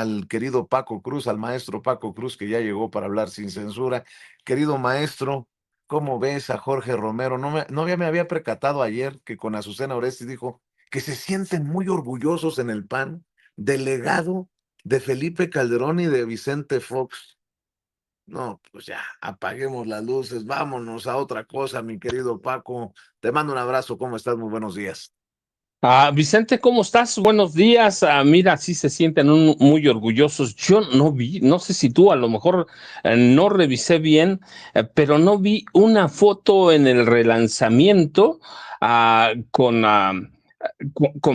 al querido Paco Cruz, al maestro Paco Cruz, que ya llegó para hablar sin censura. Querido maestro, ¿cómo ves a Jorge Romero? No me había percatado ayer que con Azucena Oresti dijo que se sienten muy orgullosos en el PAN del legado de Felipe Calderón y de Vicente Fox. No, pues ya, apaguemos las luces, vámonos a otra cosa, mi querido Paco. Te mando un abrazo, ¿cómo estás? Muy buenos días. Vicente, ¿cómo estás? Buenos días. Mira, sí se sienten muy orgullosos. Yo no vi, no sé si tú a lo mejor no revisé bien, pero no vi una foto en el relanzamiento con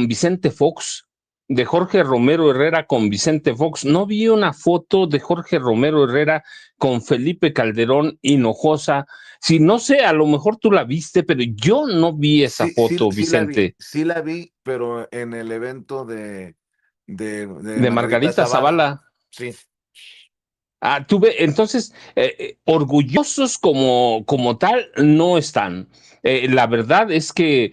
Vicente Fox, de Jorge Romero Herrera con Vicente Fox. No vi una foto de Jorge Romero Herrera con Felipe Calderón Hinojosa. Si no sé, a lo mejor tú la viste, pero yo no vi esa Sí, sí, foto, Vicente. sí la vi, pero en el evento de De Margarita Margarita Zavala, Zavala. sí. Tuve, entonces, orgullosos como tal no están. La verdad es que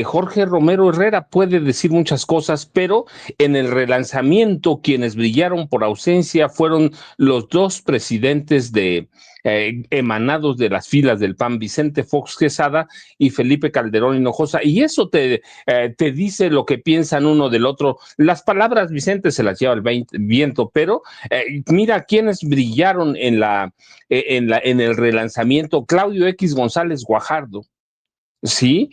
Jorge Romero Herrera puede decir muchas cosas, pero en el relanzamiento quienes brillaron por ausencia fueron los dos presidentes emanados de las filas del PAN, Vicente Fox Quesada y Felipe Calderón Hinojosa. Y eso te dice lo que piensan uno del otro. Las palabras, Vicente, se las lleva el viento, pero mira quiénes brillaron en el relanzamiento. Claudio X González Guajardo, sí,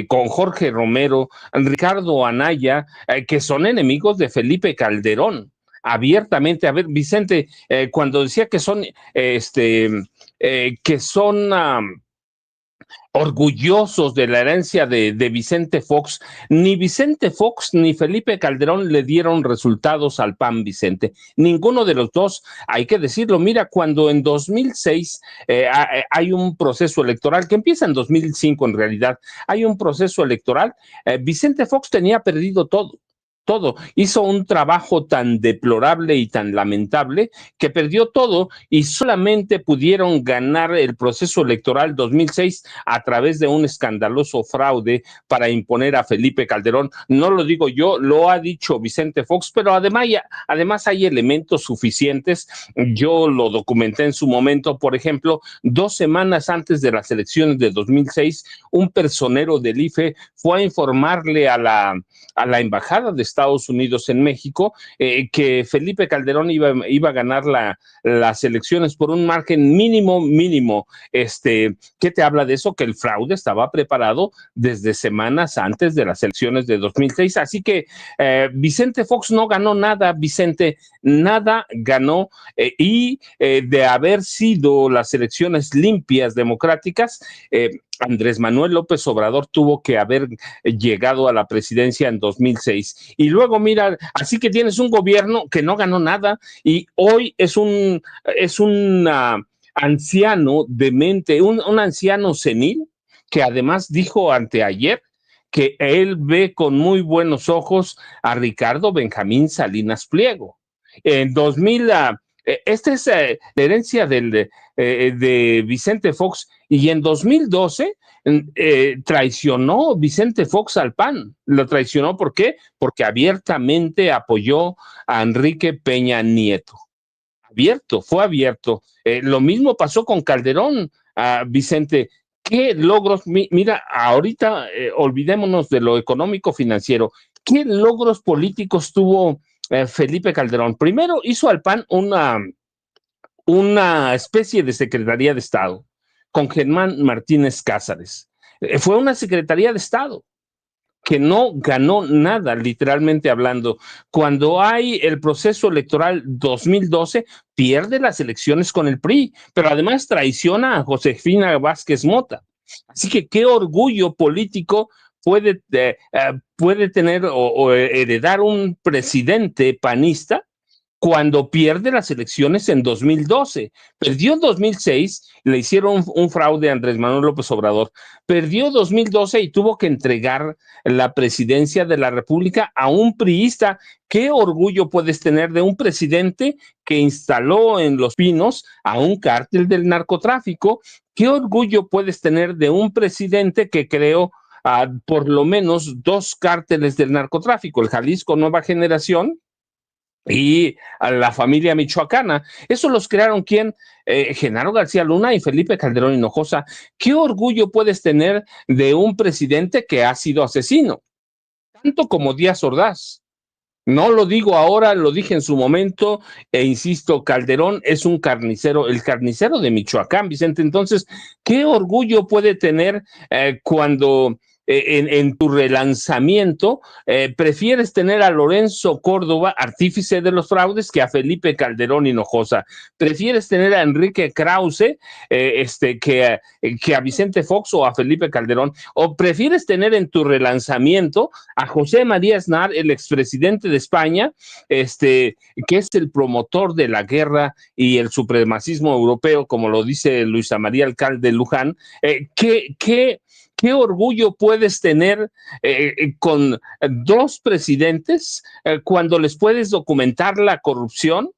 con Jorge Romero, Ricardo Anaya, que son enemigos de Felipe Calderón. Abiertamente, a ver, Vicente, cuando decía que son orgullosos de la herencia de Vicente Fox. Ni Vicente Fox ni Felipe Calderón le dieron resultados al PAN, Vicente. Ninguno de los dos, hay que decirlo. Mira, cuando en 2006 hay un proceso electoral, que empieza en 2005 en realidad, hay un proceso electoral, Vicente Fox tenía perdido todo. Todo. Hizo un trabajo tan deplorable y tan lamentable que perdió todo y solamente pudieron ganar el proceso electoral 2006 a través de un escandaloso fraude para imponer a Felipe Calderón. No lo digo yo, lo ha dicho Vicente Fox, pero además hay elementos suficientes. Yo lo documenté en su momento, por ejemplo, 2 semanas antes de las elecciones de 2006, un personero del IFE fue a informarle a la embajada de Estados Unidos en México que Felipe Calderón iba a ganar las elecciones por un margen mínimo. ¿Qué te habla de eso? Que el fraude estaba preparado desde semanas antes de las elecciones de 2006. Así que Vicente Fox no ganó nada, Vicente, nada ganó. De haber sido las elecciones limpias, democráticas, Andrés Manuel López Obrador tuvo que haber llegado a la presidencia en 2006. Y luego, mira, así que tienes un gobierno que no ganó nada y hoy es un anciano demente, un anciano senil, que además dijo anteayer que él ve con muy buenos ojos a Ricardo Benjamín Salinas Pliego. En 2000, esta es la herencia de Vicente Fox, y en 2012 traicionó Vicente Fox al PAN. Lo traicionó, ¿por qué? Porque abiertamente apoyó a Enrique Peña Nieto. Fue abierto. Lo mismo pasó con Calderón, Vicente. ¿Qué logros? Mira, ahorita olvidémonos de lo económico financiero. ¿Qué logros políticos tuvo Felipe Calderón? Primero hizo al PAN una especie de Secretaría de Estado con Germán Martínez Cázares. Fue una Secretaría de Estado que no ganó nada, literalmente hablando. Cuando hay el proceso electoral 2012, pierde las elecciones con el PRI, pero además traiciona a Josefina Vázquez Mota. Así que qué orgullo político puede tener o heredar un presidente panista cuando pierde las elecciones en 2012. Perdió en 2006, le hicieron un fraude a Andrés Manuel López Obrador. Perdió 2012 y tuvo que entregar la presidencia de la República a un priista. ¿Qué orgullo puedes tener de un presidente que instaló en Los Pinos a un cártel del narcotráfico? ¿Qué orgullo puedes tener de un presidente que creó por lo menos 2 cárteles del narcotráfico, el Jalisco Nueva Generación y a la familia michoacana. Eso los crearon ¿quién? Genaro García Luna y Felipe Calderón Hinojosa. ¿Qué orgullo puedes tener de un presidente que ha sido asesino? Tanto como Díaz Ordaz. No lo digo ahora, lo dije en su momento, e insisto, Calderón es un carnicero, el carnicero de Michoacán, Vicente. Entonces, ¿qué orgullo puede tener cuando en tu relanzamiento prefieres tener a Lorenzo Córdoba, artífice de los fraudes, que a Felipe Calderón Hinojosa? ¿Prefieres tener a Enrique Krause que a Vicente Fox o a Felipe Calderón? ¿O prefieres tener en tu relanzamiento a José María Aznar, el expresidente de España, que es el promotor de la guerra y el supremacismo europeo, como lo dice Luisa María Alcalde Luján? ¿Qué orgullo puedes tener con dos presidentes cuando les puedes documentar la corrupción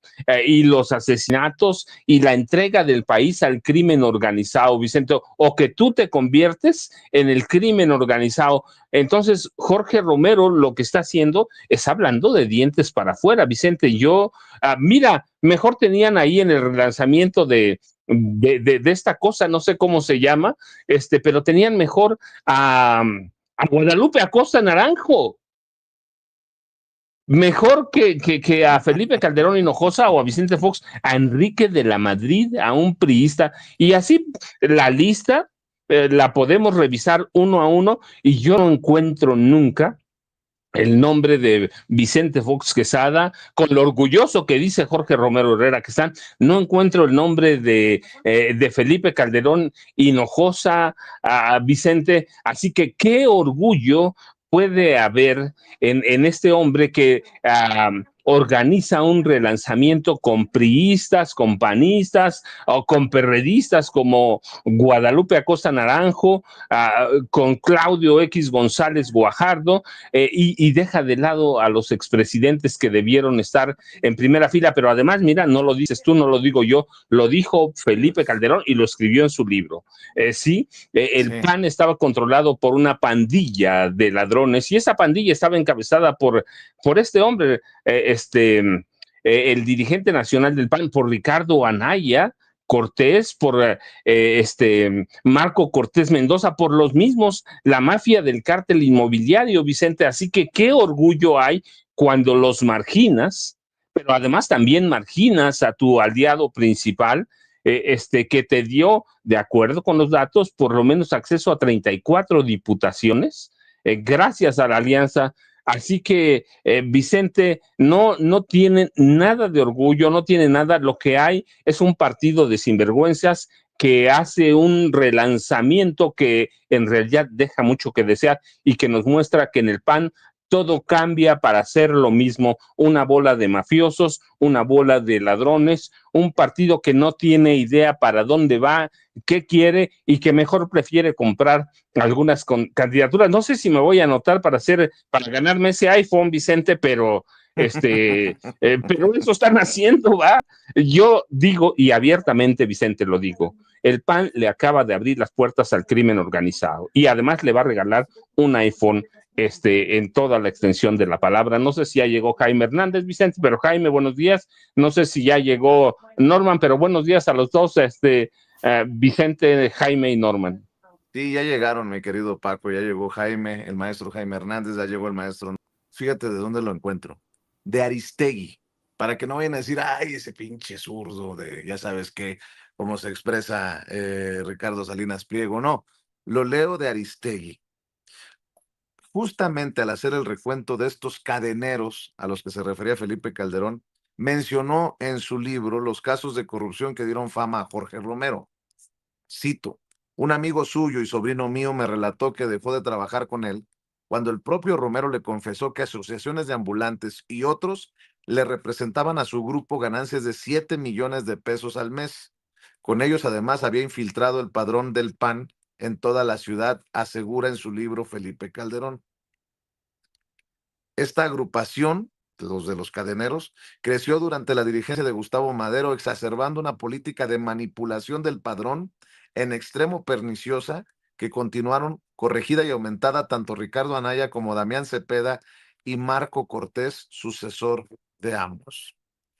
y los asesinatos y la entrega del país al crimen organizado, Vicente? O que tú te conviertes en el crimen organizado. Entonces, Jorge Romero lo que está haciendo es hablando de dientes para afuera, Vicente. Mira, mejor tenían ahí en el relanzamiento de esta cosa, no sé cómo se llama, pero tenían mejor a Guadalupe Acosta Naranjo, mejor que a Felipe Calderón Hinojosa o a Vicente Fox, a Enrique de la Madrid, a un priista, y así la lista la podemos revisar uno a uno, y yo no encuentro nunca el nombre de Vicente Fox Quesada, con lo orgulloso que dice Jorge Romero Herrera que están, no encuentro el nombre de Felipe Calderón Hinojosa, Vicente, así que qué orgullo puede haber en este hombre que organiza un relanzamiento con priistas, con panistas o con perredistas como Guadalupe Acosta Naranjo, con Claudio X González Guajardo, y deja de lado a los expresidentes que debieron estar en primera fila. Pero además, mira, no lo dices tú, no lo digo yo, lo dijo Felipe Calderón y lo escribió en su libro. El Sí. PAN estaba controlado por una pandilla de ladrones, y esa pandilla estaba encabezada por este hombre, el dirigente nacional del PAN, por Ricardo Anaya Cortés, por Marco Cortés Mendoza, por los mismos, la mafia del cártel inmobiliario, Vicente. Así que qué orgullo hay cuando los marginas, pero además también marginas a tu aliado principal, que te dio, de acuerdo con los datos, por lo menos acceso a 34 diputaciones, gracias a la alianza. Así que Vicente no tiene nada de orgullo, no tiene nada. Lo que hay es un partido de sinvergüenzas que hace un relanzamiento que en realidad deja mucho que desear, y que nos muestra que en el PAN todo cambia para hacer lo mismo: una bola de mafiosos, una bola de ladrones, un partido que no tiene idea para dónde va, qué quiere, y que mejor prefiere comprar algunas candidaturas. No sé si me voy a anotar para ganarme ese iPhone, Vicente, pero eso están haciendo, ¿va? Yo digo, y abiertamente, Vicente, lo digo, el PAN le acaba de abrir las puertas al crimen organizado, y además le va a regalar un iPhone, en toda la extensión de la palabra. No sé si ya llegó Jaime Hernández, Vicente, pero Jaime, buenos días. No sé si ya llegó Norman, pero buenos días a los dos, Vicente, Jaime y Norman. Sí, ya llegaron, mi querido Paco, ya llegó Jaime, el maestro Jaime Hernández, ya llegó el maestro. Fíjate de dónde lo encuentro. De Aristegui, para que no vayan a decir, ay, ese pinche zurdo de, ya sabes qué, cómo se expresa Ricardo Salinas Pliego. No, lo leo de Aristegui. Justamente al hacer el recuento de estos cadeneros a los que se refería Felipe Calderón, mencionó en su libro los casos de corrupción que dieron fama a Jorge Romero. Cito: un amigo suyo y sobrino mío me relató que dejó de trabajar con él cuando el propio Romero le confesó que asociaciones de ambulantes y otros le representaban a su grupo ganancias de 7 millones de pesos al mes. Con ellos además había infiltrado el padrón del PAN en toda la ciudad, asegura en su libro Felipe Calderón. Esta agrupación, los de los cadeneros, creció durante la dirigencia de Gustavo Madero, exacerbando una política de manipulación del padrón en extremo perniciosa, que continuaron corregida y aumentada tanto Ricardo Anaya como Damián Cepeda y Marco Cortés, sucesor de ambos.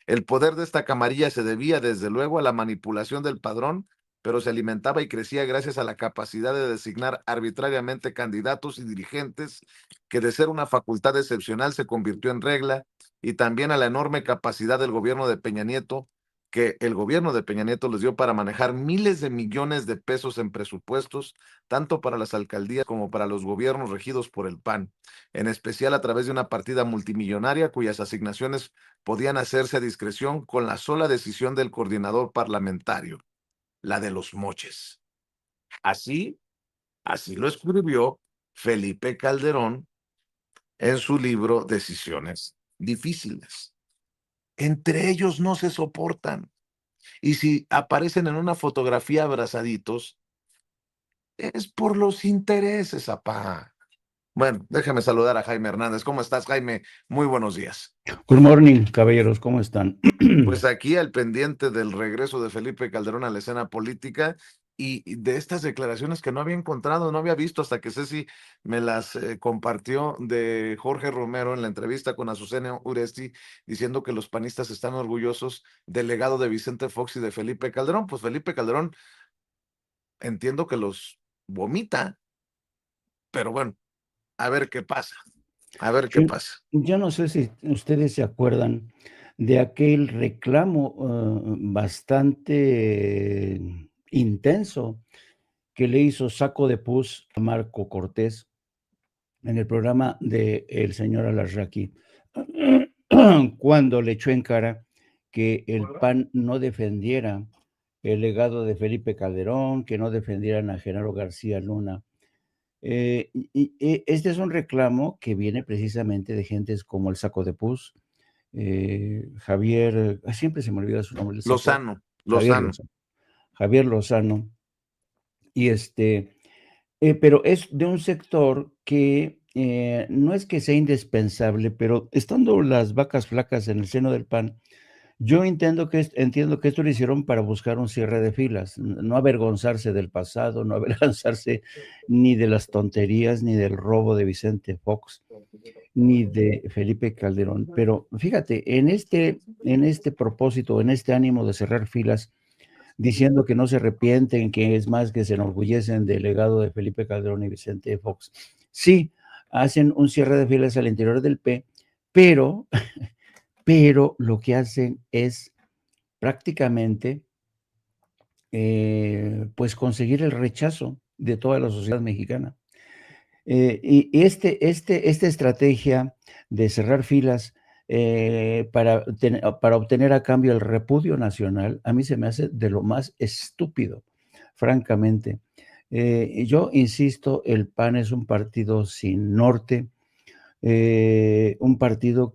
El poder de esta camarilla se debía, desde luego, a la manipulación del padrón, pero se alimentaba y crecía gracias a la capacidad de designar arbitrariamente candidatos y dirigentes, que de ser una facultad excepcional se convirtió en regla, y también a la enorme capacidad del gobierno de Peña Nieto, que el gobierno de Peña Nieto les dio para manejar miles de millones de pesos en presupuestos, tanto para las alcaldías como para los gobiernos regidos por el PAN, en especial a través de una partida multimillonaria cuyas asignaciones podían hacerse a discreción con la sola decisión del coordinador parlamentario, la de los moches. Así, así lo escribió Felipe Calderón en su libro Decisiones Difíciles. Entre ellos no se soportan. Y si aparecen en una fotografía abrazaditos, es por los intereses, apá. Bueno, déjame saludar a Jaime Hernández. ¿Cómo estás, Jaime? Muy buenos días. Good morning, caballeros, ¿cómo están? Pues aquí al pendiente del regreso de Felipe Calderón a la escena política y de estas declaraciones que no había encontrado, no había visto hasta que Ceci me las compartió, de Jorge Romero en la entrevista con Azucena Uresti, diciendo que los panistas están orgullosos del legado de Vicente Fox y de Felipe Calderón. Pues Felipe Calderón entiendo que los vomita, pero bueno, a ver qué pasa, a ver qué Yo, pasa. yo no sé si ustedes se acuerdan de aquel reclamo bastante intenso que le hizo Saco de Pus a Marco Cortés en el programa de El Señor Alarraqui, cuando le echó en cara que el PAN no defendiera el legado de Felipe Calderón, que no defendieran a Genaro García Luna. Este es un reclamo que viene precisamente de gentes como el Saco de Pus, Javier, siempre se me olvida su nombre, el Saco, Lozano, Javier Lozano. Lozano, Javier Lozano, y pero es de un sector que no es que sea indispensable, pero estando las vacas flacas en el seno del PAN, yo entiendo que esto lo hicieron para buscar un cierre de filas, no avergonzarse del pasado, no avergonzarse ni de las tonterías, ni del robo de Vicente Fox, ni de Felipe Calderón. Pero fíjate, en este propósito, en este ánimo de cerrar filas, diciendo que no se arrepienten, que es más, que se enorgullecen del legado de Felipe Calderón y Vicente Fox. Sí, hacen un cierre de filas al interior del P, pero, pero lo que hacen es prácticamente pues conseguir el rechazo de toda la sociedad mexicana. Y esta estrategia de cerrar filas para obtener a cambio el repudio nacional, a mí se me hace de lo más estúpido, francamente. Yo insisto, el PAN es un partido sin norte, un partido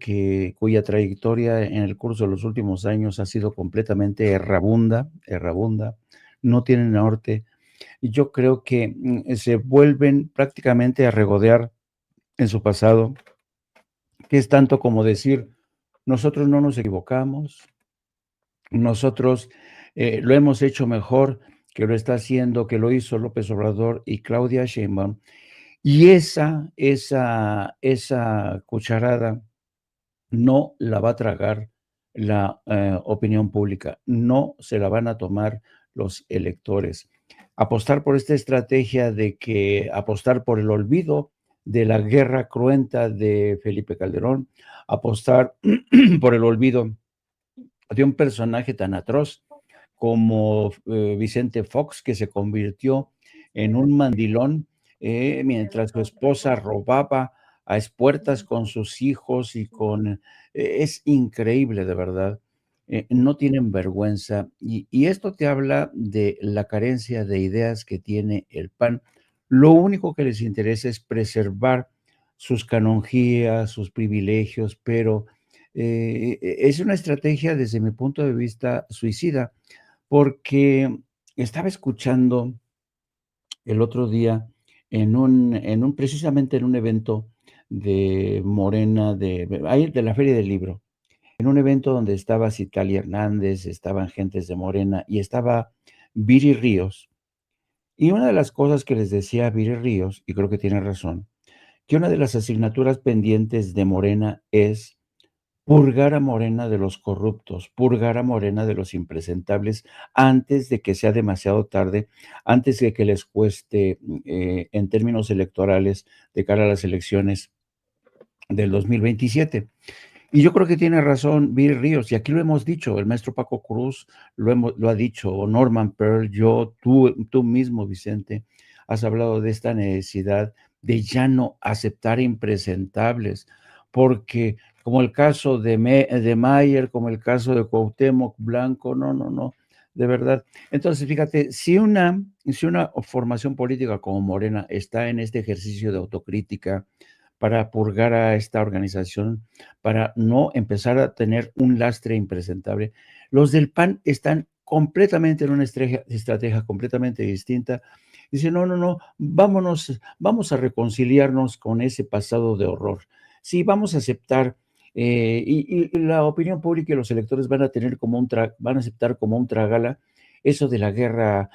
cuya trayectoria en el curso de los últimos años ha sido completamente errabunda, no tiene norte. Y yo creo que se vuelven prácticamente a regodear en su pasado, que es tanto como decir, nosotros no nos equivocamos, nosotros lo hemos hecho mejor que lo hizo López Obrador y Claudia Sheinbaum. Y esa cucharada no la va a tragar la opinión pública, no se la van a tomar los electores. Apostar por esta estrategia apostar por el olvido de la guerra cruenta de Felipe Calderón, apostar por el olvido de un personaje tan atroz como Vicente Fox, que se convirtió en un mandilón mientras su esposa robaba a espuertas con sus hijos es increíble, de verdad. No tienen vergüenza. Y esto te habla de la carencia de ideas que tiene el PAN. Lo único que les interesa es preservar sus canonjías, sus privilegios, pero es una estrategia desde mi punto de vista suicida, porque estaba escuchando el otro día precisamente en un evento de Morena, de la Feria del Libro, en un evento donde estaba Citlali Hernández, estaban gentes de Morena y estaba Viri Ríos. Y una de las cosas que les decía Viri Ríos, y creo que tiene razón, que una de las asignaturas pendientes de Morena es purgar a Morena de los corruptos, purgar a Morena de los impresentables antes de que sea demasiado tarde, antes de que les cueste en términos electorales de cara a las elecciones del 2027. Y yo creo que tiene razón Viri Ríos, y aquí lo hemos dicho, el maestro Paco Cruz lo ha dicho, o Norman Pearl, yo, tú mismo, Vicente, has hablado de esta necesidad de ya no aceptar impresentables, porque como el caso de Mayer, como el caso de Cuauhtémoc Blanco, no, de verdad. Entonces, fíjate, si una formación política como Morena está en este ejercicio de autocrítica para purgar a esta organización, para no empezar a tener un lastre impresentable. Los del PAN están completamente en una estrategia completamente distinta. Dicen, no, vámonos, vamos a reconciliarnos con ese pasado de horror. Sí, vamos a aceptar, y la opinión pública y los electores van a tener van a aceptar como un trágala eso de la guerra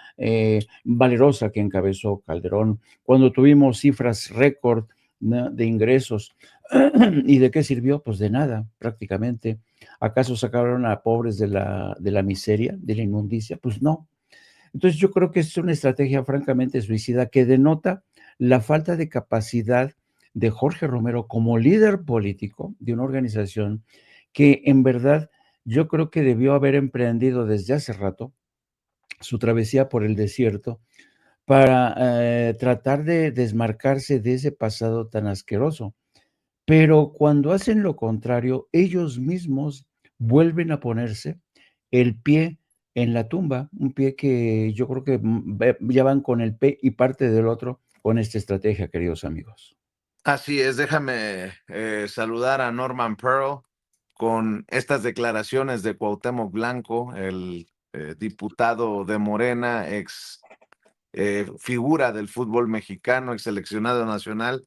valerosa que encabezó Calderón, cuando tuvimos cifras récord, ¿no?, de ingresos. ¿Y de qué sirvió? Pues de nada, prácticamente. ¿Acaso sacaron a pobres de la miseria, de la inmundicia? Pues no. Entonces yo creo que es una estrategia francamente suicida que denota la falta de capacidad de Jorge Romero como líder político de una organización que en verdad yo creo que debió haber emprendido desde hace rato su travesía por el desierto para tratar de desmarcarse de ese pasado tan asqueroso. Pero cuando hacen lo contrario, ellos mismos vuelven a ponerse el pie en la tumba, un pie que yo creo que ya van con el pie y parte del otro con esta estrategia, queridos amigos. Así es, déjame saludar a Norman Pearl con estas declaraciones de Cuauhtémoc Blanco, el diputado de Morena, ex figura del fútbol mexicano, ex seleccionado nacional,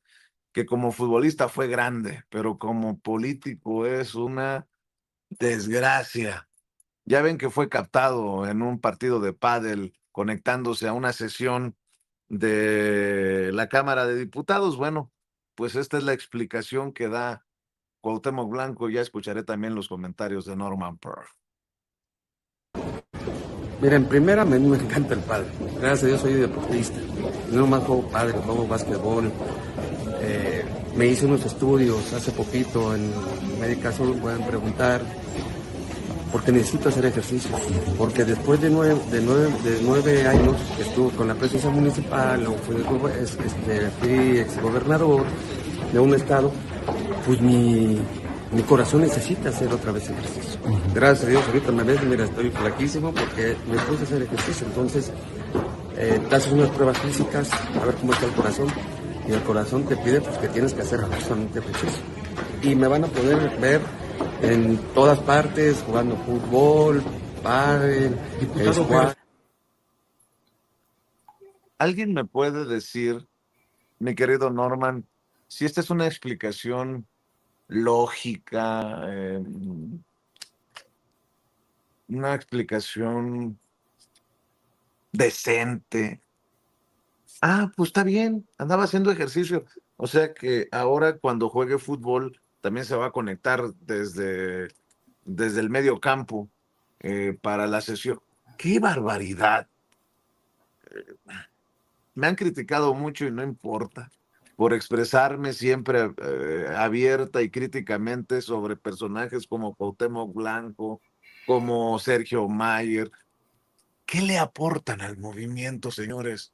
que como futbolista fue grande, pero como político es una desgracia. Ya ven que fue captado en un partido de pádel conectándose a una sesión de la Cámara de Diputados. Bueno, pues esta es la explicación que da Cuauhtémoc Blanco. Ya escucharé también los comentarios de Norman Pearl. Mira, en primera me encanta el pádel. Gracias a Dios soy deportista. No más juego pádel, juego básquetbol. Me hice unos estudios hace poquito en Médica Sur, pueden preguntar, porque necesito hacer ejercicio. Porque después de 9 años que estuve con la presidencia municipal, o fui exgobernador de un estado, pues mi corazón necesita hacer otra vez ejercicio. Gracias a Dios, ahorita me ves, mira, estoy flaquísimo porque me puse a hacer ejercicio. Entonces, te haces unas pruebas físicas, a ver cómo está el corazón. Y el corazón te pide pues, que tienes que hacer justamente ejercicio. Y me van a poder ver en todas partes, jugando fútbol, pádel, squash. ¿Alguien me puede decir, mi querido Norman, si esta es una explicación lógica, una explicación decente? Ah, pues está bien, andaba haciendo ejercicio. O sea que ahora cuando juegue fútbol también se va a conectar desde el medio campo para la sesión. ¡Qué barbaridad! Me han criticado mucho y no importa, por expresarme siempre abierta y críticamente sobre personajes como Cuauhtémoc Blanco, como Sergio Mayer. ¿Qué le aportan al movimiento, señores?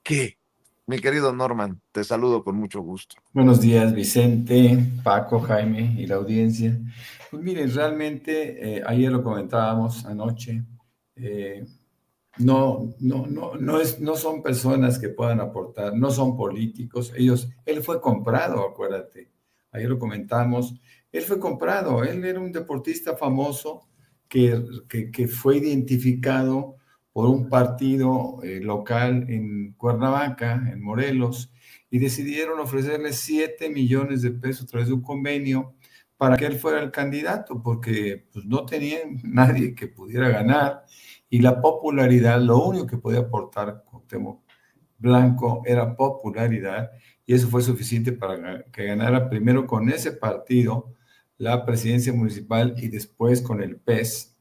¿Qué? Mi querido Norman, te saludo con mucho gusto. Buenos días, Vicente, Paco, Jaime y la audiencia. Pues miren, realmente, ayer lo comentábamos anoche, no son personas que puedan aportar, no son políticos. Él fue comprado, acuérdate. Ayer lo comentamos. Él fue comprado. Él era un deportista famoso que fue identificado por un partido local en Cuernavaca, en Morelos, y decidieron ofrecerle 7 millones de pesos a través de un convenio para que él fuera el candidato, porque pues, no tenían nadie que pudiera ganar. Y la popularidad, lo único que podía aportar Cuauhtémoc Blanco era popularidad, y eso fue suficiente para que ganara primero con ese partido la presidencia municipal y después con el PES,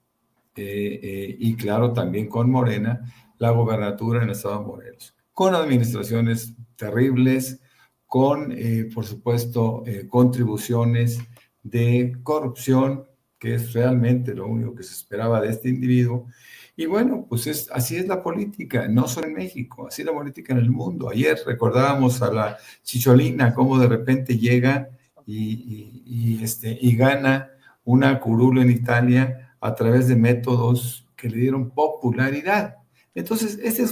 y claro, también con Morena, la gobernatura en el estado de Morelos, con administraciones terribles, con, por supuesto, contribuciones de corrupción, que es realmente lo único que se esperaba de este individuo. Y bueno, pues así es la política, no solo en México, así es la política en el mundo. Ayer recordábamos a la Chicholina, cómo de repente llega y gana una curul en Italia a través de métodos que le dieron popularidad. Entonces, esta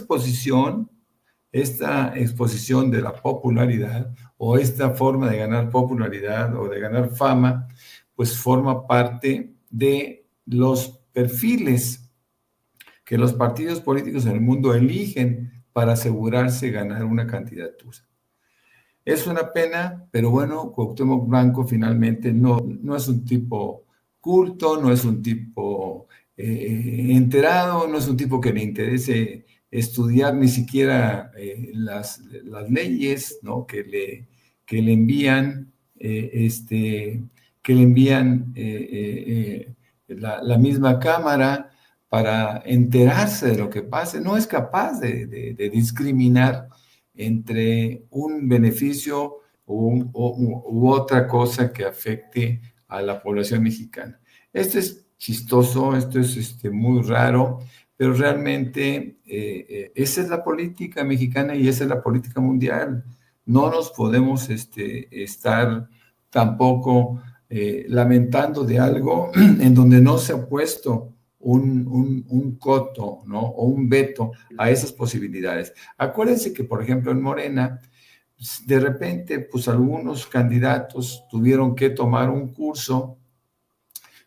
exposición de la popularidad o esta forma de ganar popularidad o de ganar fama, pues forma parte de los perfiles que los partidos políticos en el mundo eligen para asegurarse ganar una candidatura. Es una pena, pero bueno, Cuauhtémoc Blanco finalmente no es un tipo culto, no es un tipo enterado, no es un tipo que le interese estudiar ni siquiera las leyes, ¿no? que le envían, la misma Cámara para enterarse de lo que pase. No es capaz de discriminar entre un beneficio u otra cosa que afecte a la población mexicana. Esto es chistoso, esto es muy raro, pero realmente esa es la política mexicana y esa es la política mundial. No nos podemos estar tampoco lamentando de algo en donde no se ha puesto un coto, ¿no? O un veto a esas posibilidades. Acuérdense que, por ejemplo, en Morena, de repente, pues algunos candidatos tuvieron que tomar un curso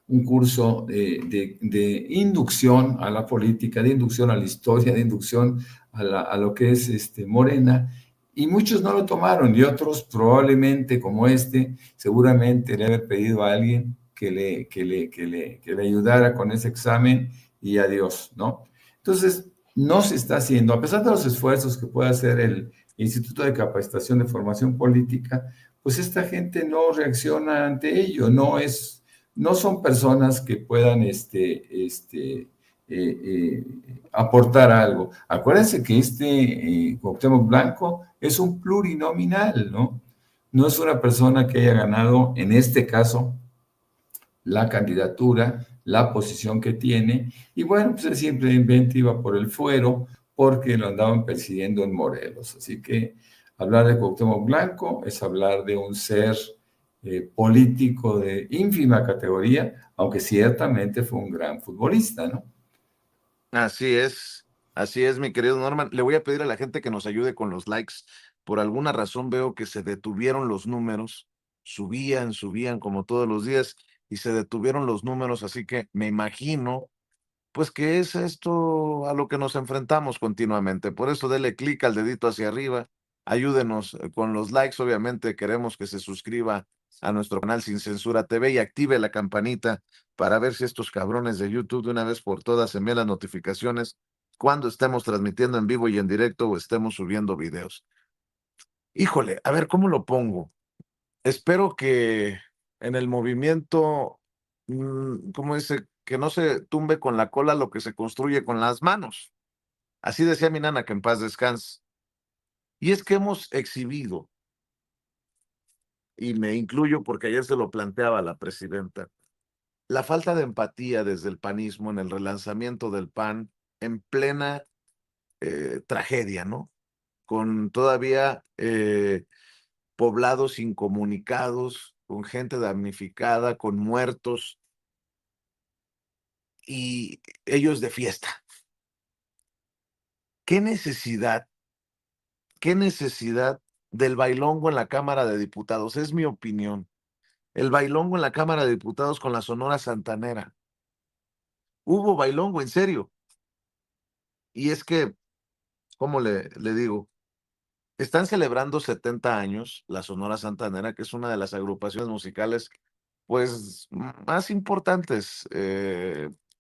de inducción a la política, de inducción a la historia, de inducción a lo que es Morena, y muchos no lo tomaron, y otros probablemente, como seguramente le haber pedido a alguien que le ayudara con ese examen y adiós, ¿no? Entonces, no se está haciendo, a pesar de los esfuerzos que puede hacer el Instituto de Capacitación de Formación Política, pues esta gente no reacciona ante ello, no son personas que puedan aportar algo. Acuérdense que Cuauhtémoc Blanco es un plurinominal, ¿no? No es una persona que haya ganado, en este caso, la candidatura, la posición que tiene, y bueno, pues él simplemente iba por el fuero porque lo andaban persiguiendo en Morelos. Así que hablar de Cuauhtémoc Blanco es hablar de un ser político de ínfima categoría, aunque ciertamente fue un gran futbolista, ¿no? Así es, mi querido Norman. Le voy a pedir a la gente que nos ayude con los likes. Por alguna razón veo que se detuvieron los números, subían como todos los días y se detuvieron los números, así que me imagino pues que es esto a lo que nos enfrentamos continuamente. Por eso dele clic al dedito hacia arriba, ayúdenos con los likes, obviamente queremos que se suscriba a nuestro canal Sin Censura TV y active la campanita para ver si estos cabrones de YouTube de una vez por todas envían las notificaciones cuando estemos transmitiendo en vivo y en directo o estemos subiendo videos. Híjole, a ver, ¿cómo lo pongo? Espero que en el movimiento, ¿cómo dice? Que no se tumbe con la cola lo que se construye con las manos. Así decía mi nana, que en paz descanse. Y es que hemos exhibido, y me incluyo porque ayer se lo planteaba la presidenta, la falta de empatía desde el panismo en el relanzamiento del PAN en plena tragedia, ¿no? Con todavía poblados incomunicados, con gente damnificada, con muertos y ellos de fiesta. ¿Qué necesidad del bailongo en la Cámara de Diputados? Es mi opinión. El bailongo en la Cámara de Diputados con la Sonora Santanera. Hubo bailongo, en serio. Y es que, ¿cómo le digo? Están celebrando 70 años la Sonora Santanera, que es una de las agrupaciones musicales, pues, más importantes,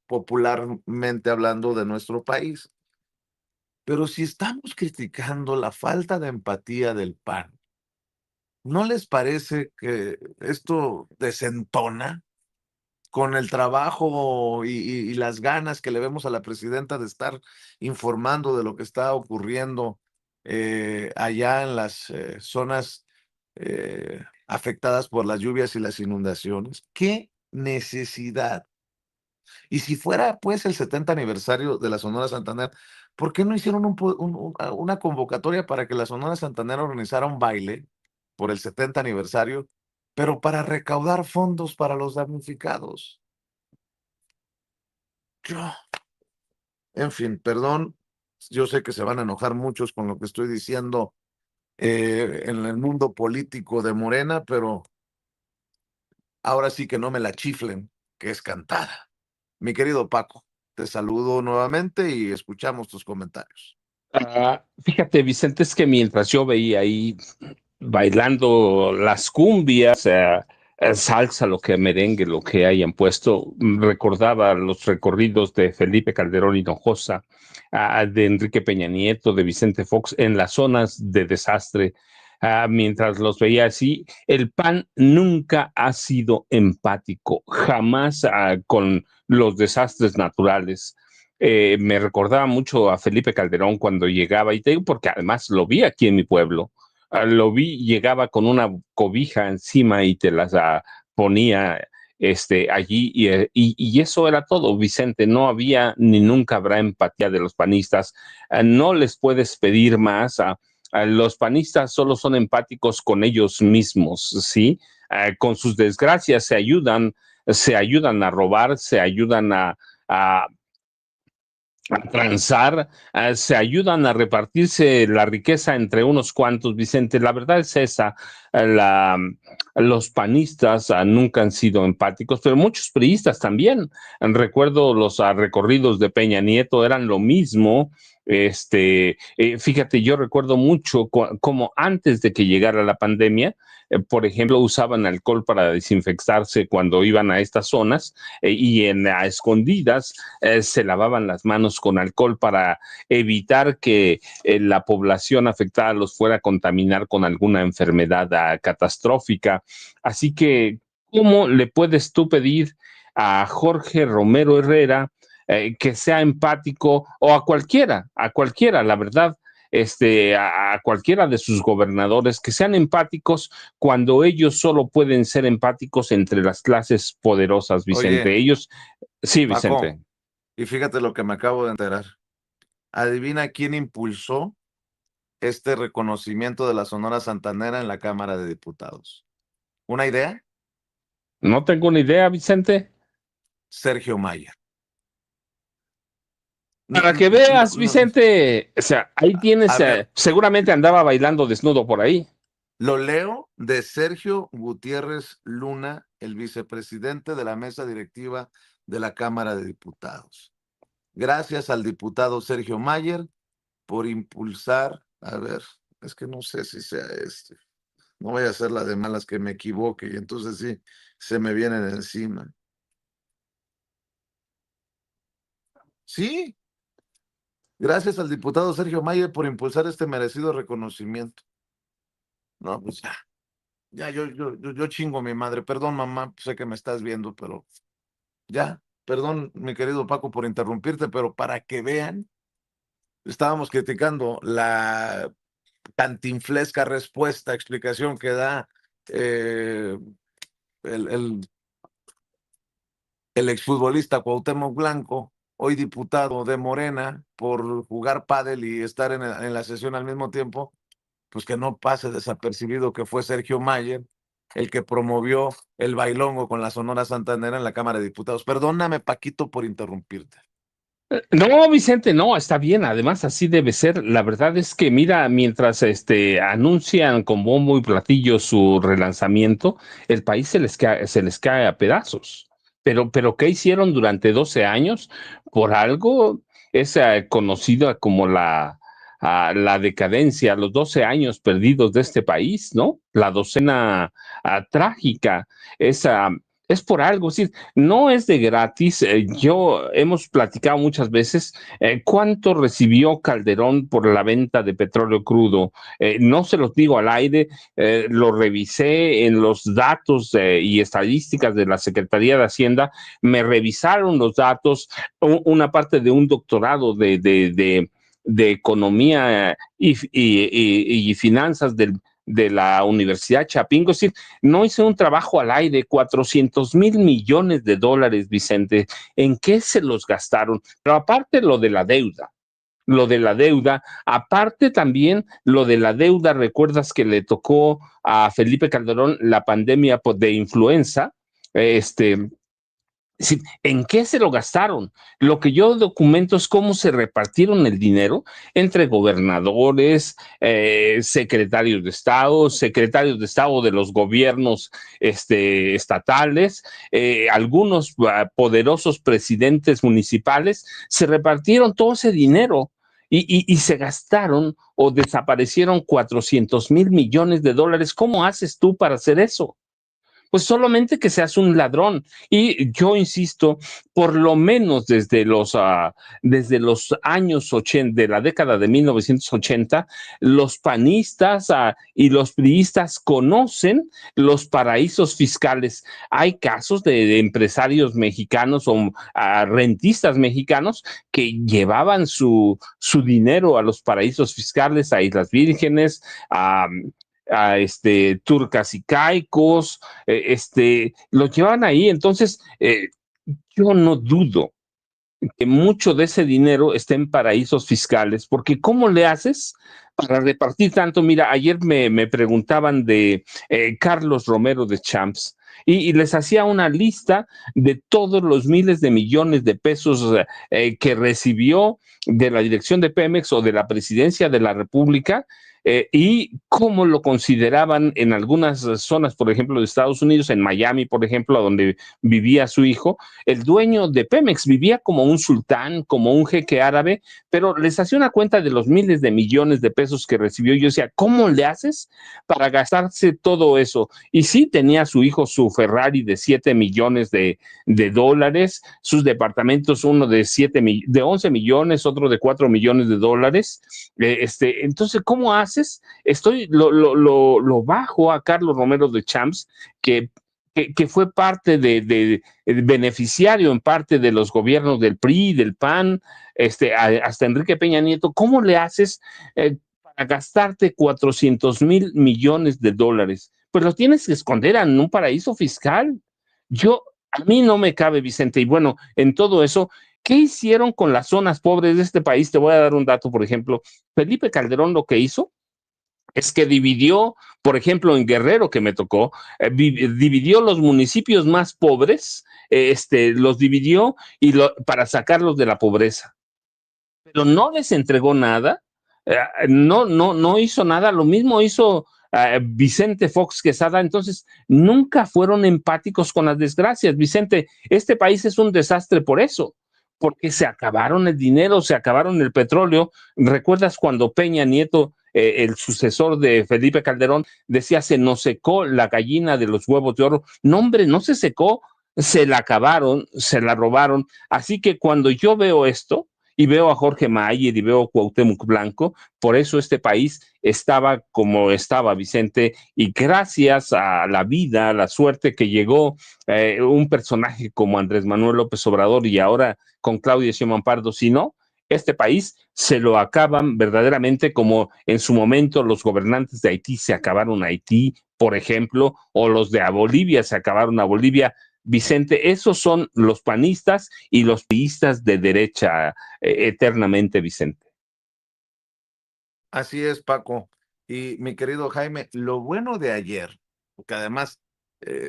popularmente hablando, de nuestro país. Pero si estamos criticando la falta de empatía del PAN, ¿no les parece que esto desentona con el trabajo y las ganas que le vemos a la presidenta de estar informando de lo que está ocurriendo allá en las zonas afectadas por las lluvias y las inundaciones? ¿Qué necesidad? Y si fuera pues el 70 aniversario de la Sonora Santanera, ¿por qué no hicieron una convocatoria para que la Sonora Santanera organizara un baile por el 70 aniversario, pero para recaudar fondos para los damnificados? Yo, en fin, perdón, yo sé que se van a enojar muchos con lo que estoy diciendo en el mundo político de Morena, pero ahora sí que no me la chiflen, que es cantada. Mi querido Paco, te saludo nuevamente y escuchamos tus comentarios. Fíjate, Vicente, es que mientras yo veía ahí bailando las cumbias, salsa, lo que merengue, lo que hayan puesto, recordaba los recorridos de Felipe Calderón Hinojosa, de Enrique Peña Nieto, de Vicente Fox en las zonas de desastre. Mientras los veía así, el PAN nunca ha sido empático, jamás con los desastres naturales. Me recordaba mucho a Felipe Calderón cuando llegaba, y te digo porque además lo vi aquí en mi pueblo. Lo vi, llegaba con una cobija encima y te las ponía allí y eso era todo, Vicente. No había ni nunca habrá empatía de los panistas. No les puedes pedir más. Los panistas solo son empáticos con ellos mismos, ¿sí? Con sus desgracias se ayudan a robar, se ayudan a transar, se ayudan a repartirse la riqueza entre unos cuantos, Vicente. La verdad es esa. Los panistas nunca han sido empáticos, pero muchos priistas también. Recuerdo los recorridos de Peña Nieto, eran lo mismo. Fíjate, yo recuerdo mucho como antes de que llegara la pandemia, por ejemplo, usaban alcohol para desinfectarse cuando iban a estas zonas y a escondidas se lavaban las manos con alcohol para evitar que la población afectada los fuera a contaminar con alguna enfermedad catastrófica. Así que, ¿cómo le puedes tú pedir a Jorge Romero Herrera que sea empático o a cualquiera, la verdad? A cualquiera de sus gobernadores que sean empáticos cuando ellos solo pueden ser empáticos entre las clases poderosas, Vicente. Oye, Ellos, sí, Paco, Vicente. y fíjate lo que me acabo de enterar. Adivina quién impulsó este reconocimiento de la Sonora Santanera en la Cámara de Diputados. ¿Una idea? No tengo ni idea, Vicente. Sergio Mayer. Para que No, veas, no, Vicente, o sea, ahí tienes, a ver, seguramente andaba bailando desnudo por ahí. lo leo de Sergio Gutiérrez Luna, el vicepresidente de la mesa directiva de la Cámara de Diputados. Gracias al diputado Sergio Mayer por impulsar, a ver, es que no sé si sea no voy a hacer la de malas que me equivoque y entonces sí, se me vienen encima. Sí, gracias al diputado Sergio Mayer por impulsar este merecido reconocimiento. No, pues ya yo chingo a mi madre. Perdón, mamá, sé que me estás viendo, pero ya, perdón, mi querido Paco, por interrumpirte, pero para que vean, estábamos criticando la cantinflesca respuesta, explicación que da eh, el, el, el exfutbolista Cuauhtémoc Blanco, hoy diputado de Morena, por jugar pádel y estar en la sesión al mismo tiempo, pues que no pase desapercibido que fue Sergio Mayer el que promovió el bailongo con la Sonora Santanera en la Cámara de Diputados. Perdóname, Paquito, por interrumpirte. No, Vicente, no, está bien. Además, así debe ser. La verdad es que, mira, mientras anuncian con bombo y platillo su relanzamiento, el país se les cae a pedazos. Pero ¿qué hicieron durante 12 años? Por algo es conocida como la decadencia, los 12 años perdidos de este país, ¿no? La docena trágica, esa Es por algo, es decir, no es de gratis. Yo hemos platicado muchas veces cuánto recibió Calderón por la venta de petróleo crudo. No se los digo al aire, lo revisé en los datos y estadísticas de la Secretaría de Hacienda, me revisaron los datos, una parte de un doctorado de economía y finanzas de la Universidad Chapingo. Es decir, no hice un trabajo al aire, 400,000 millones de dólares, Vicente. ¿En qué se los gastaron? Pero aparte lo de la deuda, aparte también lo de la deuda, recuerdas que le tocó a Felipe Calderón la pandemia de influenza, este, sí, ¿en qué se lo gastaron? Lo que yo documento es cómo se repartieron el dinero entre gobernadores, secretarios de Estado de los gobiernos estatales, algunos poderosos presidentes municipales, se repartieron todo ese dinero y se gastaron o desaparecieron 400,000 millones de dólares. ¿Cómo haces tú para hacer eso? Pues solamente que seas un ladrón. Y yo insisto, por lo menos desde los años 80, de la década de 1980, los panistas y los priistas conocen los paraísos fiscales. Hay casos de empresarios mexicanos o rentistas mexicanos que llevaban su dinero a los paraísos fiscales, a Islas Vírgenes, a Turcas y Caicos, los llevan ahí. Entonces, yo no dudo que mucho de ese dinero esté en paraísos fiscales, porque ¿cómo le haces para repartir tanto? Mira, ayer me preguntaban de Carlos Romero de Champs. Y les hacía una lista de todos los miles de millones de pesos que recibió de la dirección de Pemex o de la presidencia de la República, y cómo lo consideraban en algunas zonas, por ejemplo, de Estados Unidos, en Miami, por ejemplo, donde vivía su hijo. El dueño de Pemex vivía como un sultán, como un jeque árabe, pero les hacía una cuenta de los miles de millones de pesos que recibió. Yo decía, ¿cómo le haces para gastarse todo eso? Y sí, tenía su hijo su Ferrari de 7 millones de dólares, sus departamentos, uno de 11 millones, otro de 4 millones de dólares. Entonces, ¿cómo haces? Lo bajo a Carlos Romero de Champs, que fue parte de beneficiario en parte de los gobiernos del PRI, del PAN, hasta Enrique Peña Nieto. ¿Cómo le haces para gastarte 400,000 millones de dólares? Pues lo tienes que esconder en un paraíso fiscal. A mí no me cabe, Vicente. Y bueno, en todo eso, ¿qué hicieron con las zonas pobres de este país? Te voy a dar un dato, por ejemplo. Felipe Calderón lo que hizo es que dividió, por ejemplo, en Guerrero, que me tocó, dividió los municipios más pobres, los dividió para sacarlos de la pobreza. Pero no les entregó nada, no hizo nada. Lo mismo hizo Vicente Fox Quesada. Entonces nunca fueron empáticos con las desgracias. Vicente, este país es un desastre por eso, porque se acabaron el dinero, se acabaron el petróleo. ¿Recuerdas cuando Peña Nieto, el sucesor de Felipe Calderón, decía se nos secó la gallina de los huevos de oro? No, hombre, no se secó, se la acabaron, se la robaron. Así que cuando yo veo esto y veo a Jorge Mayer y veo a Cuauhtémoc Blanco, por eso este país estaba como estaba, Vicente, y gracias a la vida, a la suerte que llegó un personaje como Andrés Manuel López Obrador y ahora con Claudia Sheinbaum Pardo. Si no, este país se lo acaban verdaderamente, como en su momento los gobernantes de Haití se acabaron a Haití, por ejemplo, o los de Bolivia se acabaron a Bolivia. Vicente, esos son los panistas y los priistas de derecha eternamente, Vicente. Así es, Paco. Y mi querido Jaime, lo bueno de ayer, porque además,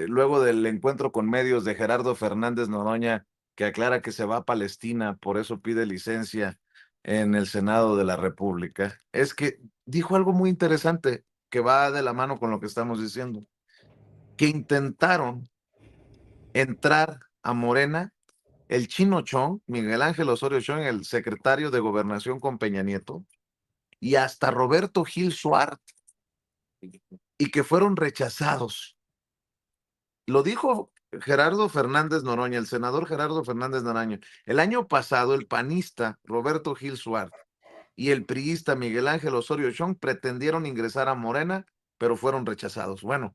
luego del encuentro con medios de Gerardo Fernández Noroña, que aclara que se va a Palestina, por eso pide licencia en el Senado de la República, es que dijo algo muy interesante que va de la mano con lo que estamos diciendo, que intentaron entrar a Morena el Chino Chong, Miguel Ángel Osorio Chong, el secretario de Gobernación con Peña Nieto, y hasta Roberto Gil Suárez, y que fueron rechazados. Lo dijo Gerardo Fernández Noroña, el senador Gerardo Fernández Noroña. El año pasado, el panista Roberto Gil Suárez y el priista Miguel Ángel Osorio Chong pretendieron ingresar a Morena, pero fueron rechazados. Bueno,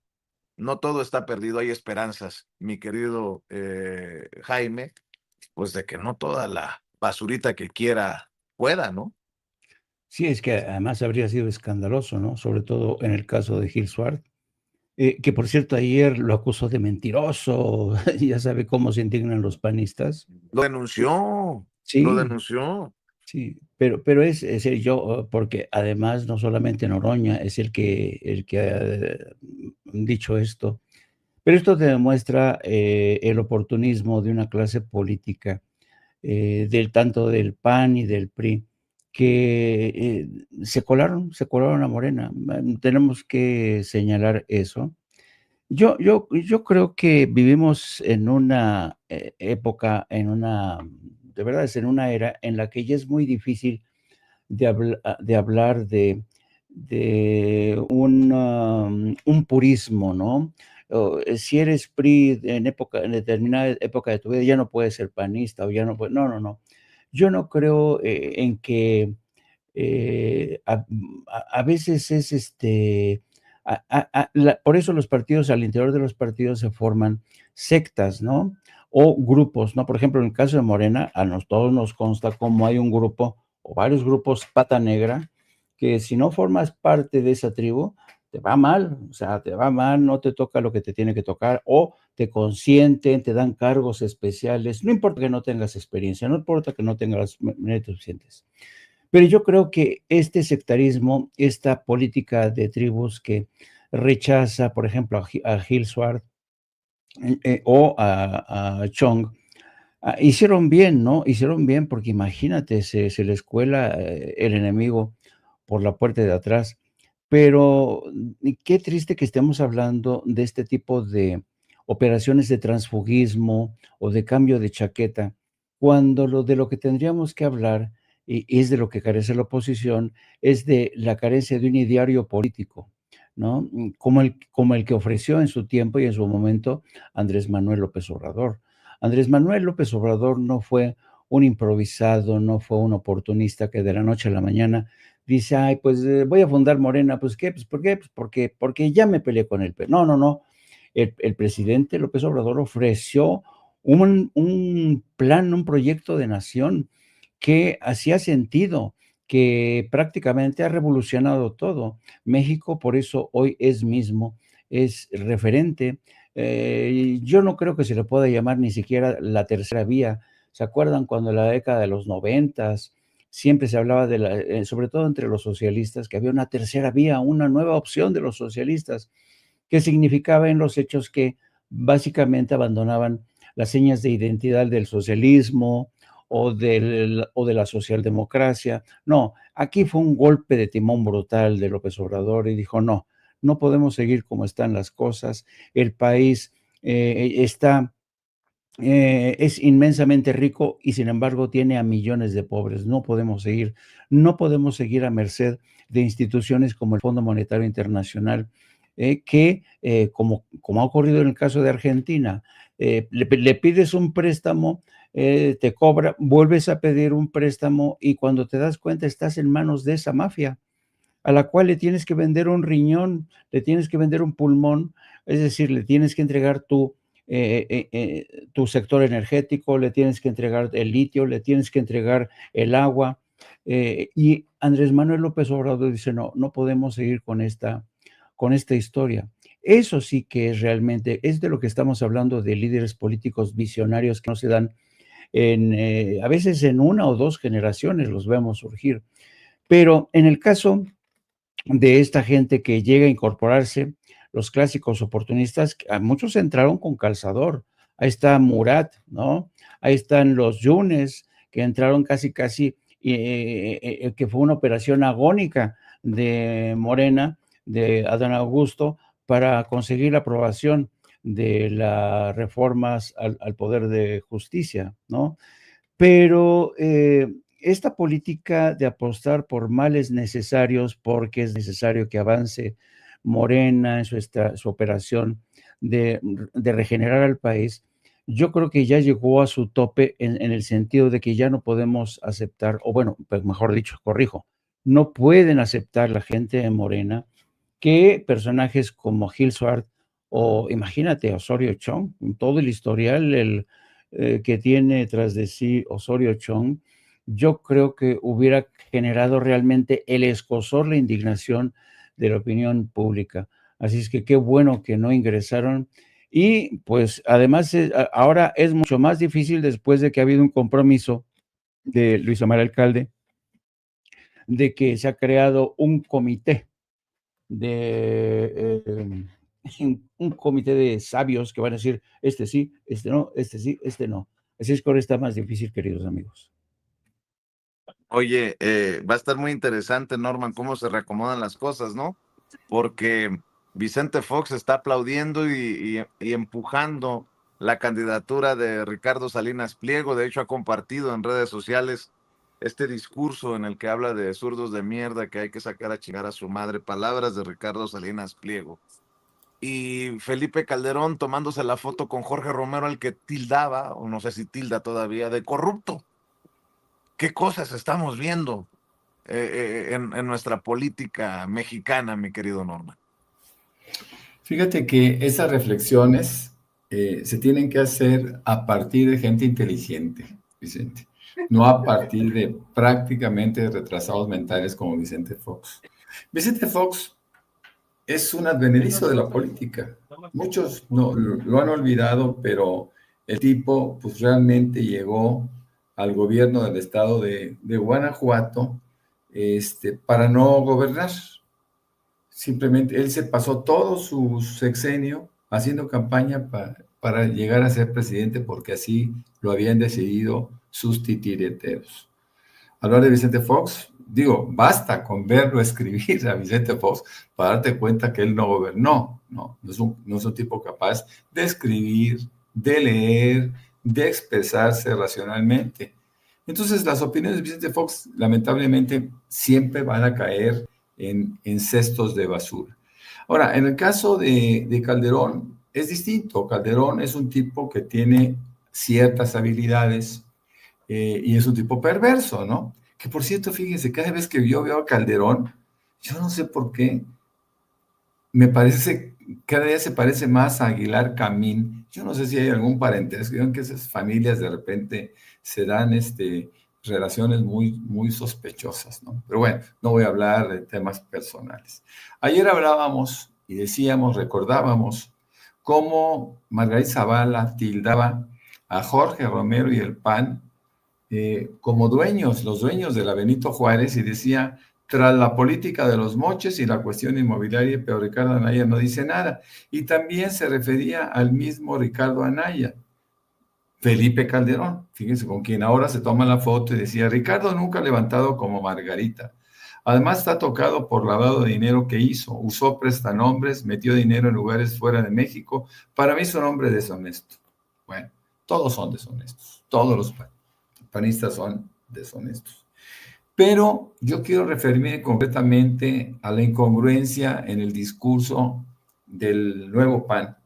no todo está perdido, hay esperanzas, mi querido Jaime, pues de que no toda la basurita que quiera pueda, ¿no? Sí, es que además habría sido escandaloso, ¿no? Sobre todo en el caso de Gil Suárez, que por cierto ayer lo acusó de mentiroso, ya sabe cómo se indignan los panistas. Lo denunció, lo Sí, denunció. sí, pero es el yo, porque además no solamente Noroña es el que ha dicho esto, pero esto te demuestra el oportunismo de una clase política, tanto del PAN y del PRI, que se colaron a Morena. Tenemos que señalar eso. Yo creo que vivimos en una época, de verdad es en una era en la que ya es muy difícil de hablar de un purismo, ¿no? Si eres PRI en determinada época de tu vida, ya no puedes ser panista o ya no puedes. No, no, no. Yo no creo en que a veces es por eso los partidos, al interior de los partidos se forman sectas, ¿no? O grupos, ¿no? Por ejemplo, en el caso de Morena, todos nos consta cómo hay un grupo o varios grupos pata negra que si no formas parte de esa tribu, te va mal, o sea, te va mal, no te toca lo que te tiene que tocar, o te consienten, te dan cargos especiales, no importa que no tengas experiencia, no importa que no tengas méritos suficientes. Pero yo creo que este sectarismo, esta política de tribus que rechaza, por ejemplo, a Gil Suárez o a Chong, hicieron bien, ¿no? Hicieron bien porque imagínate, se les cuela el enemigo por la puerta de atrás. Pero qué triste que estemos hablando de este tipo de operaciones de transfugismo o de cambio de chaqueta, cuando de lo que tendríamos que hablar, y es de lo que carece la oposición, es de la carencia de un ideario político, ¿no? Como el que ofreció en su tiempo y en su momento Andrés Manuel López Obrador. Andrés Manuel López Obrador no fue un improvisado, no fue un oportunista que de la noche a la mañana dice, ay, pues voy a fundar Morena, pues ¿qué? Pues ¿por qué? Pues porque ya me peleé con el PRI. No, no, no. El presidente López Obrador ofreció un plan, un proyecto de nación que hacía sentido, que prácticamente ha revolucionado todo. México, por eso hoy es referente. Yo no creo que se le pueda llamar ni siquiera la tercera vía. ¿Se acuerdan cuando en la década de los 90 siempre se hablaba sobre todo entre los socialistas, que había una tercera vía, una nueva opción de los socialistas, que significaba en los hechos que básicamente abandonaban las señas de identidad del socialismo o de la socialdemocracia? No, aquí fue un golpe de timón brutal de López Obrador y dijo, no, no podemos seguir como están las cosas, el país es inmensamente rico y sin embargo tiene a millones de pobres. No podemos seguir a merced de instituciones como el Fondo Monetario Internacional, que, como ha ocurrido en el caso de Argentina, le pides un préstamo, te cobra, vuelves a pedir un préstamo y cuando te das cuenta estás en manos de esa mafia a la cual le tienes que vender un riñón, le tienes que vender un pulmón, es decir, le tienes que entregar tu sector energético, le tienes que entregar el litio, le tienes que entregar el agua. Y Andrés Manuel López Obrador dice, no, no podemos seguir con esta historia. Eso sí que es de lo que estamos hablando, de líderes políticos visionarios que no se dan a veces en una o dos generaciones los vemos surgir. Pero en el caso de esta gente que llega a incorporarse, los clásicos oportunistas, a muchos entraron con calzador. Ahí está Murat, ¿no? Ahí están los Yunes, que entraron casi, que fue una operación agónica de Morena, de Adán Augusto, para conseguir la aprobación de las reformas al poder de justicia, ¿no? Pero esta política de apostar por males necesarios, porque es necesario que avance Morena en su operación de regenerar al país, yo creo que ya llegó a su tope en el sentido de que ya no podemos aceptar, o bueno, pues mejor dicho, corrijo, no pueden aceptar la gente de Morena que personajes como Gil Swart o imagínate Osorio Chong, con todo el historial que tiene tras de sí Osorio Chong, yo creo que hubiera generado realmente el escozor, la indignación de la opinión pública. Así es que qué bueno que no ingresaron. Y pues además ahora es mucho más difícil después de que ha habido un compromiso de Luis Omar Alcalde, de que se ha creado un comité un comité de sabios que van a decir, este sí, este no, este sí, este no. Así es que ahora está más difícil, queridos amigos. Oye, va a estar muy interesante, Norman, cómo se reacomodan las cosas, ¿no? Porque Vicente Fox está aplaudiendo y empujando la candidatura de Ricardo Salinas Pliego. De hecho, ha compartido en redes sociales este discurso en el que habla de zurdos de mierda, que hay que sacar a chingar a su madre, palabras de Ricardo Salinas Pliego. Y Felipe Calderón tomándose la foto con Jorge Romero, al que tildaba, o no sé si tilda todavía, de corrupto. ¿Qué cosas estamos viendo en nuestra política mexicana, mi querido Norman? Fíjate que esas reflexiones se tienen que hacer a partir de gente inteligente, Vicente, no a partir de prácticamente retrasados mentales como Vicente Fox. Vicente Fox es un advenedizo de la política. Muchos no, lo han olvidado, pero el tipo pues realmente llegó al gobierno del estado de Guanajuato para no gobernar. Simplemente él se pasó todo su sexenio haciendo campaña para llegar a ser presidente porque así lo habían decidido sus titireteros. Hablar de Vicente Fox, digo, basta con verlo escribir a Vicente Fox para darte cuenta que él no gobernó, no es un tipo capaz de escribir, de leer, de expresarse racionalmente. Entonces, las opiniones de Vicente Fox, lamentablemente, siempre van a caer en cestos de basura. Ahora, en el caso de Calderón, es distinto. Calderón es un tipo que tiene ciertas habilidades y es un tipo perverso, ¿no? Que por cierto, fíjense, cada vez que yo veo a Calderón, yo no sé por qué, me parece, cada día se parece más a Aguilar Camín. Yo no sé si hay algún parentesco, que esas familias de repente se dan relaciones muy, muy sospechosas, ¿no? Pero bueno, no voy a hablar de temas personales. Ayer hablábamos y decíamos, recordábamos cómo Margarita Zavala tildaba a Jorge Romero y el PAN como los dueños de la Benito Juárez, y decía, tras la política de los moches y la cuestión inmobiliaria, pero Ricardo Anaya no dice nada. Y también se refería al mismo Ricardo Anaya. Felipe Calderón, fíjense, con quien ahora se toma la foto y decía, Ricardo nunca ha levantado como Margarita. Además está tocado por lavado de dinero que hizo, usó prestanombres, metió dinero en lugares fuera de México. Para mí es un hombre deshonesto. Bueno, todos son deshonestos, todos los panistas son deshonestos. Pero yo quiero referirme concretamente a la incongruencia en el discurso del nuevo PAN,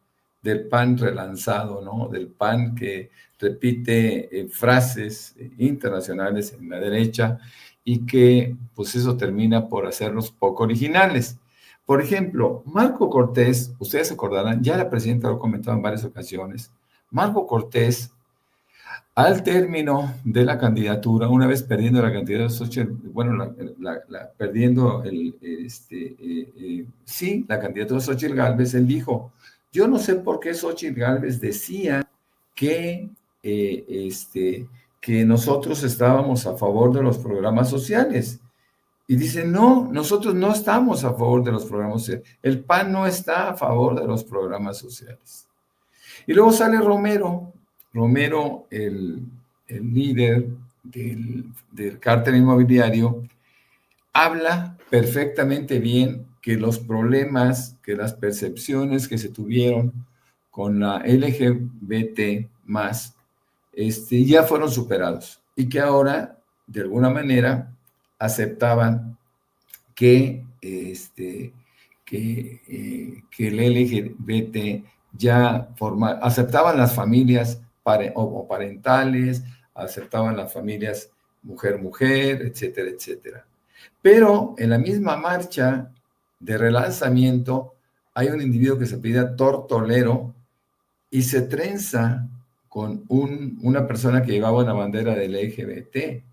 del PAN relanzado, ¿no? Del PAN que repite frases internacionales en la derecha y que, pues eso termina por hacerlos poco originales. Por ejemplo, Marco Cortés, ustedes se acordarán, ya la presidenta lo ha comentado en varias ocasiones, Marco Cortés, al término de la candidatura, una vez perdiendo la candidatura de Xochitl, bueno, perdiendo la candidatura de Xochitl Gálvez, él dijo, yo no sé por qué Xochitl Gálvez decía que nosotros estábamos a favor de los programas sociales. Y dice, no, nosotros no estamos a favor de los programas sociales. El PAN no está a favor de los programas sociales. Y luego sale Romero, el líder del cártel inmobiliario, habla perfectamente bien que los problemas, que las percepciones que se tuvieron con la LGBT+, ya fueron superados y que ahora, de alguna manera, aceptaban que el LGBT ya aceptaban las familias parentales, aceptaban las familias mujer-mujer, etcétera, etcétera. Pero en la misma marcha de relanzamiento hay un individuo que se apellida Tortolero y se trenza con una persona que llevaba una bandera del LGBT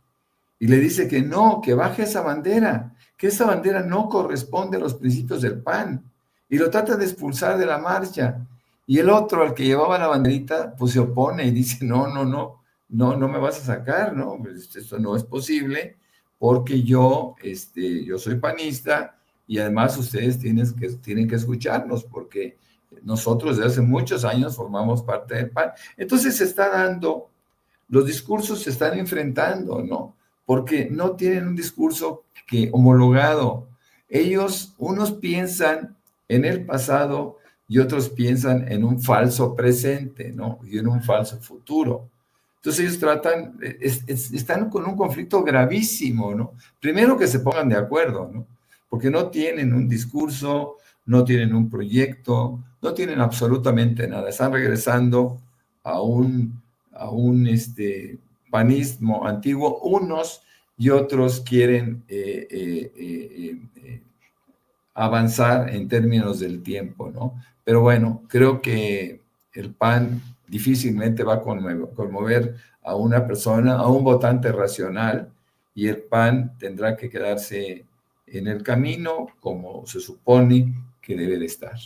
y le dice que no, que baje esa bandera, que esa bandera no corresponde a los principios del PAN, y lo trata de expulsar de la marcha. Y el otro, al que llevaba la banderita, pues se opone y dice, no me vas a sacar, ¿no? Pues esto no es posible, porque yo soy panista, y además ustedes tienen que escucharnos, porque nosotros desde hace muchos años formamos parte del PAN. Entonces se está dando, los discursos se están enfrentando, ¿no? Porque no tienen un discurso homologado. Unos piensan en el pasado y otros piensan en un falso presente, ¿no? Y en un falso futuro. Entonces ellos están con un conflicto gravísimo, ¿no? Primero que se pongan de acuerdo, ¿no? Porque no tienen un discurso, no tienen un proyecto, no tienen absolutamente nada. Están regresando a un panismo antiguo, unos y otros quieren avanzar en términos del tiempo, ¿no? Pero bueno, creo que el PAN difícilmente va a conmover a una persona, a un votante racional, y el PAN tendrá que quedarse en el camino como se supone que debe de estar.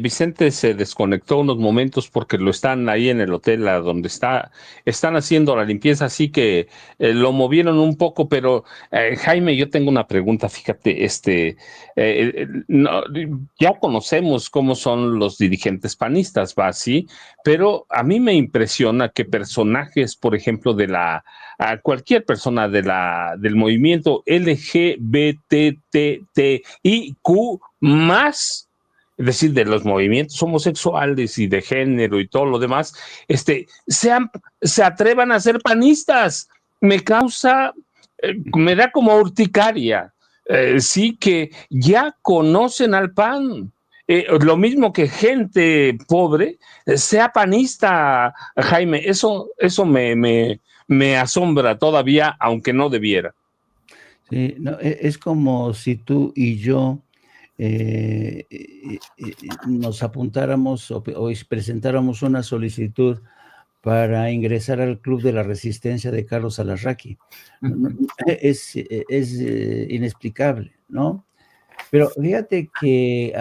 Vicente se desconectó unos momentos porque lo están ahí en el hotel a donde están haciendo la limpieza, así que lo movieron un poco, pero Jaime, yo tengo una pregunta, fíjate, ya conocemos cómo son los dirigentes panistas, ¿va? Sí, pero a mí me impresiona que personajes, por ejemplo, a cualquier persona del movimiento LGBTTIQ+, es decir, de los movimientos homosexuales y de género y todo lo demás, se atrevan a ser panistas. Me da como urticaria. Sí, que ya conocen al PAN. Lo mismo que gente pobre sea panista, Jaime. Eso me asombra todavía, aunque no debiera. Sí, no, es como si tú y yo nos apuntáramos o presentáramos una solicitud para ingresar al Club de la Resistencia de Carlos Alarraqui. Es inexplicable, ¿no? Pero fíjate que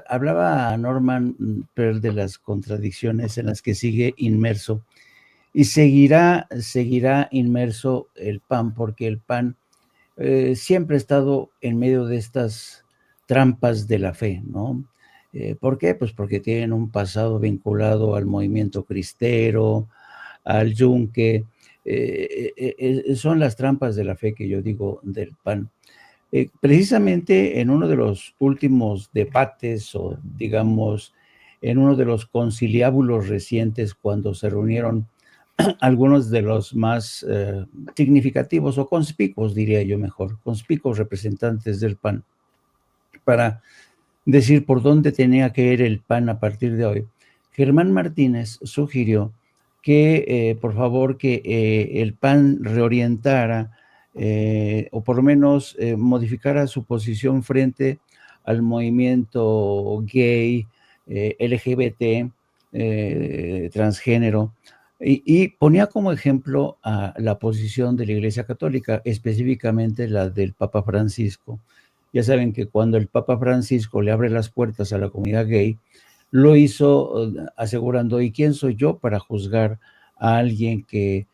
hablaba Norman Pearl de las contradicciones en las que sigue inmerso, y seguirá inmerso el PAN, porque el PAN siempre ha estado en medio de estas trampas de la fe, ¿no? ¿Por qué? Pues porque tienen un pasado vinculado al movimiento cristero, al yunque. Son las trampas de la fe que yo digo del PAN. Precisamente en uno de los últimos debates, o digamos, en uno de los conciliábulos recientes, cuando se reunieron algunos de los más significativos o conspicuos, diría yo mejor, conspicuos representantes del PAN, para decir por dónde tenía que ir el PAN a partir de hoy, Germán Martínez sugirió que, por favor, que el PAN reorientara o por lo menos modificara su posición frente al movimiento gay, LGBT, transgénero, y ponía como ejemplo a la posición de la Iglesia Católica, específicamente la del Papa Francisco. Ya saben que cuando el Papa Francisco le abre las puertas a la comunidad gay, lo hizo asegurando, ¿y quién soy yo para juzgar a alguien que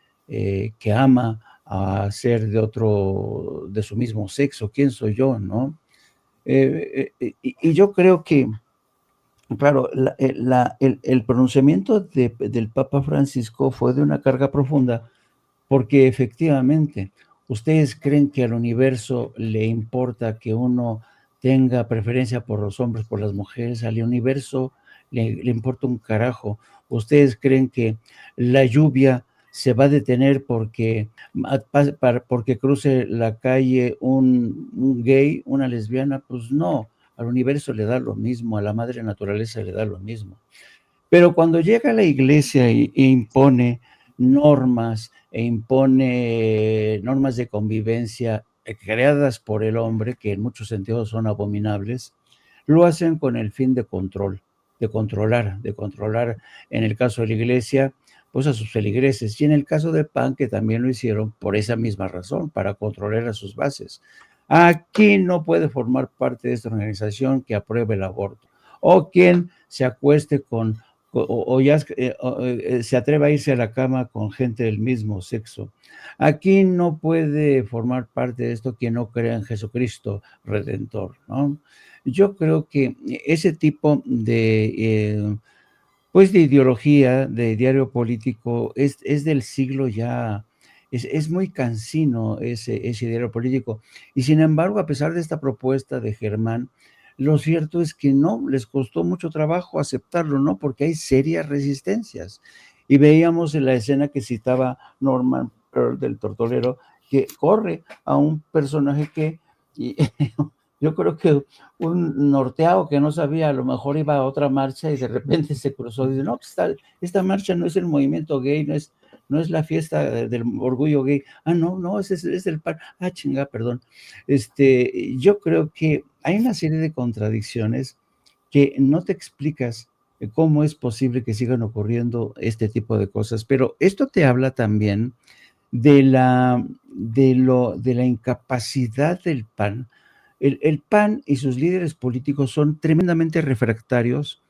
ama a ser de su mismo sexo? ¿Quién soy yo, no? Y yo creo que, claro, el pronunciamiento del Papa Francisco fue de una carga profunda, porque efectivamente, ¿ustedes creen que al universo le importa que uno tenga preferencia por los hombres, por las mujeres? Al universo le importa un carajo. ¿Ustedes creen que la lluvia se va a detener porque cruce la calle un gay, una lesbiana? Pues no. al universo le da lo mismo, a la madre naturaleza le da lo mismo. Pero cuando llega la iglesia e impone normas, e impone normas de convivencia creadas por el hombre, que en muchos sentidos son abominables, lo hacen con el fin de control, de controlar, en el caso de la iglesia, pues a sus feligreses, y en el caso del PAN, que también lo hicieron por esa misma razón, para controlar a sus bases. Aquí no puede formar parte de esta organización que apruebe el aborto, o quien se acueste con, o ya se atreva a irse a la cama con gente del mismo sexo. Aquí no puede formar parte de esto quien no crea en Jesucristo Redentor, ¿no? Yo creo que ese tipo de, pues de ideología, de diario político, es del siglo ya, es muy cansino ese diario político. Y sin embargo, a pesar de esta propuesta de Germán, lo cierto es que no, les costó mucho trabajo aceptarlo, ¿no? Porque hay serias resistencias. Y veíamos en la escena que citaba Norman Pearl del Tortolero, que corre a un personaje que... Y, yo creo que un norteado que no sabía, a lo mejor iba a otra marcha y de repente se cruzó y dice, no, pues esta marcha no es el movimiento gay, no es la fiesta del orgullo gay. Ah, no, ese es el PAN. Ah, chinga, perdón. Yo creo que hay una serie de contradicciones que no te explicas cómo es posible que sigan ocurriendo este tipo de cosas, pero esto te habla también de la incapacidad del PAN. El PAN y sus líderes políticos son tremendamente refractarios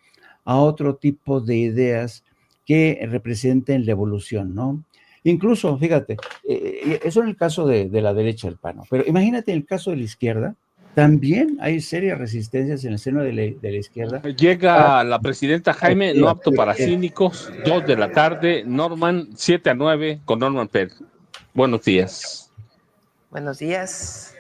a otro tipo de ideas que representen la evolución, ¿no? Incluso, fíjate, eso en el caso de la derecha del PAN, ¿no? Pero imagínate en el caso de la izquierda, también hay serias resistencias en el seno de la izquierda. Llega la presidenta Jaime, no apto para cínicos, 2 de la tarde, Norman, 7 a 9 con Norman Pérez. Buenos días. Buenos días.